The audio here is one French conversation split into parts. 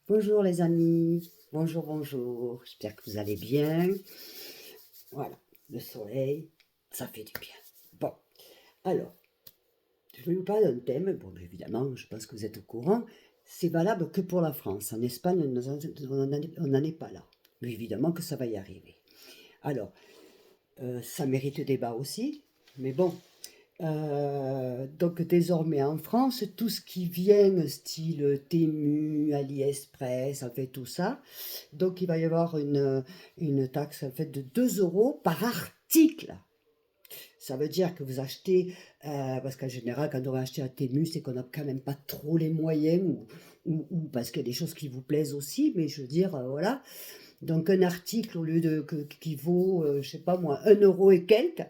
Bonjour les amis, bonjour, bonjour, j'espère que vous allez bien. Voilà, le soleil, ça fait du bien. Bon, alors, je vais vous parler d'un thème, bon évidemment, je pense que vous êtes au courant, c'est valable que pour la France. En Espagne, on n'en est pas là. Mais évidemment que ça va y arriver. Alors, ça mérite débat aussi, mais bon, donc désormais en France, tout ce qui vient style Temu, AliExpress, en fait tout ça, donc il va y avoir une taxe en fait de 2 euros par article. Ça veut dire que vous achetez, parce qu'en général quand on va acheter à Temu, c'est qu'on n'a quand même pas trop les moyens, ou parce qu'il y a des choses qui vous plaisent aussi, mais je veux dire, voilà. Donc un article au lieu qui vaut, je sais pas moi, 1 euro et quelques,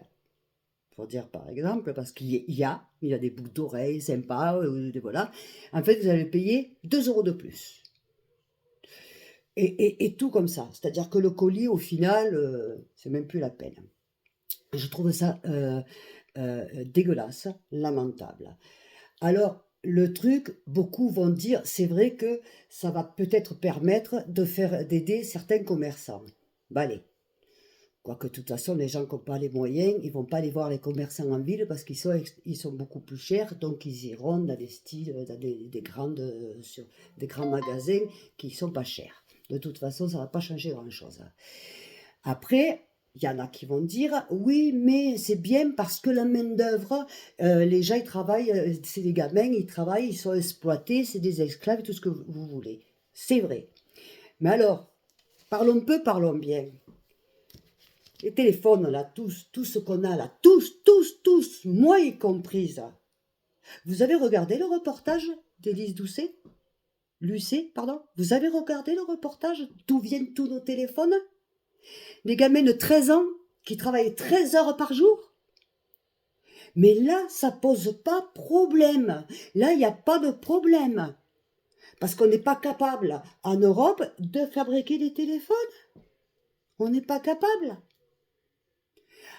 pour dire par exemple, parce qu'il y a des boucles d'oreilles sympas, voilà. En fait, vous allez payer 2 euros de plus. Et tout comme ça. C'est-à-dire que le colis, au final, c'est même plus la peine. Je trouve ça dégueulasse, lamentable. Alors, le truc, beaucoup vont dire, c'est vrai que ça va peut-être permettre d'aider certains commerçants. Bah allez, quoique, de toute façon, les gens qui n'ont pas les moyens, ils ne vont pas aller voir les commerçants en ville parce ils sont beaucoup plus chers. Donc, ils iront dans des styles, dans des grands magasins qui ne sont pas chers. De toute façon, ça ne va pas changer grand-chose. Après, il y en a qui vont dire, oui, mais c'est bien parce que la main-d'œuvre, les gens, ils travaillent, c'est des gamins, ils travaillent, ils sont exploités, c'est des esclaves, tout ce que vous voulez. C'est vrai. Mais alors, parlons peu, parlons bien. Les téléphones, là, tout ce qu'on a là, tous, moi y comprise. Vous avez regardé le reportage d'Élise Doucet Lucet, pardon. Vous avez regardé le reportage d'où viennent tous nos téléphones? Les gamins de 13 ans qui travaillent 13 heures par jour? Mais là, ça pose pas problème. Là, il n'y a pas de problème. Parce qu'on n'est pas capable, en Europe, de fabriquer des téléphones. On n'est pas capable.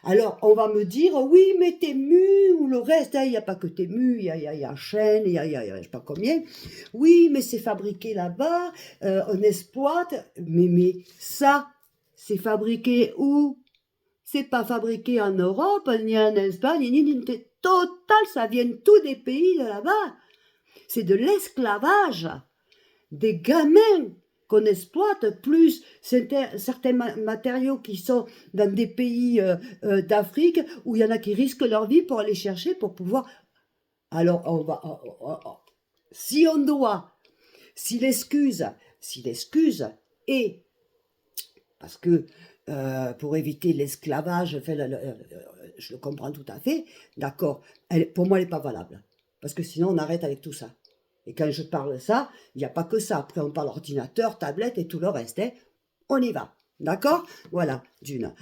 Alors, on va me dire, oui, mais Temu ou le reste, il n'y a pas que Temu, il y a Shein, il y a je ne sais pas combien. Oui, mais c'est fabriqué là-bas, on exploite. Mais ça, c'est fabriqué où? C'est pas fabriqué en Europe, ni en Espagne, ni total, ça vient de tous des pays de là-bas. C'est de l'esclavage. Des gamins qu'on exploite, plus certains matériaux qui sont dans des pays d'Afrique où il y en a qui risquent leur vie pour aller chercher, pour pouvoir... Alors, si on doit, si l'excuse est, parce que pour éviter l'esclavage, je le comprends tout à fait, d'accord, pour moi, elle n'est pas valable. Parce que sinon, on arrête avec tout ça. Et quand je parle de ça, il n'y a pas que ça. Après, on parle ordinateur, tablette et tout le reste. Hein. On y va. D'accord? Voilà, d'une.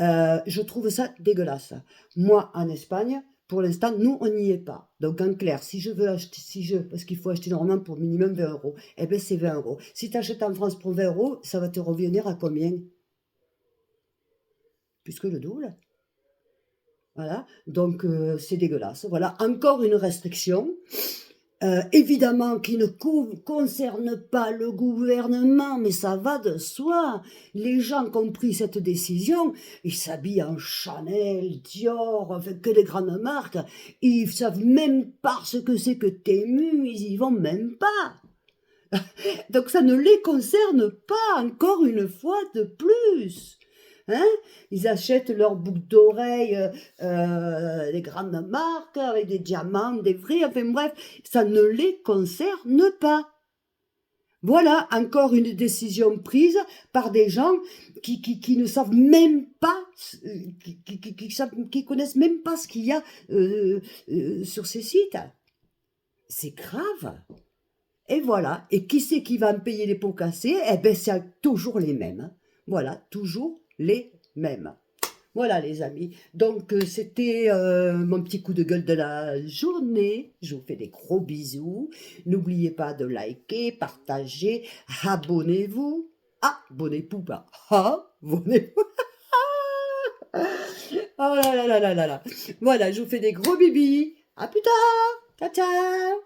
Je trouve ça dégueulasse. Moi, en Espagne, pour l'instant, nous, on n'y est pas. Donc, en clair, si je veux acheter, parce qu'il faut acheter normalement pour minimum 20 euros, eh bien, c'est 20 euros. Si tu achètes en France pour 20 euros, ça va te revenir à combien? Plus que le double. Voilà. Donc, c'est dégueulasse. Voilà. Encore une restriction. Évidemment qui ne concerne pas le gouvernement, mais ça va de soi. Les gens qui ont pris cette décision, ils s'habillent en Chanel, Dior, enfin que des grandes marques. Ils savent même pas ce que c'est que Temu, ils y vont même pas. Donc ça ne les concerne pas, encore une fois de plus. Hein? Ils achètent leurs boucles d'oreilles, des grandes marques, avec des diamants, des vrais, enfin bref, ça ne les concerne pas. Voilà encore une décision prise par des gens qui ne savent même pas, qui connaissent même pas ce qu'il y a sur ces sites. C'est grave. Et voilà. Et qui c'est qui va me payer les pots cassés? Eh bien, c'est toujours les mêmes. Voilà, toujours les mêmes. Voilà, les amis. Donc, c'était mon petit coup de gueule de la journée. Je vous fais des gros bisous. N'oubliez pas de liker, partager, abonnez-vous. Abonnez-vous pas. Abonnez-vous. Oh là là là là là là. Voilà, je vous fais des gros bibis. À plus tard. Ciao, ciao.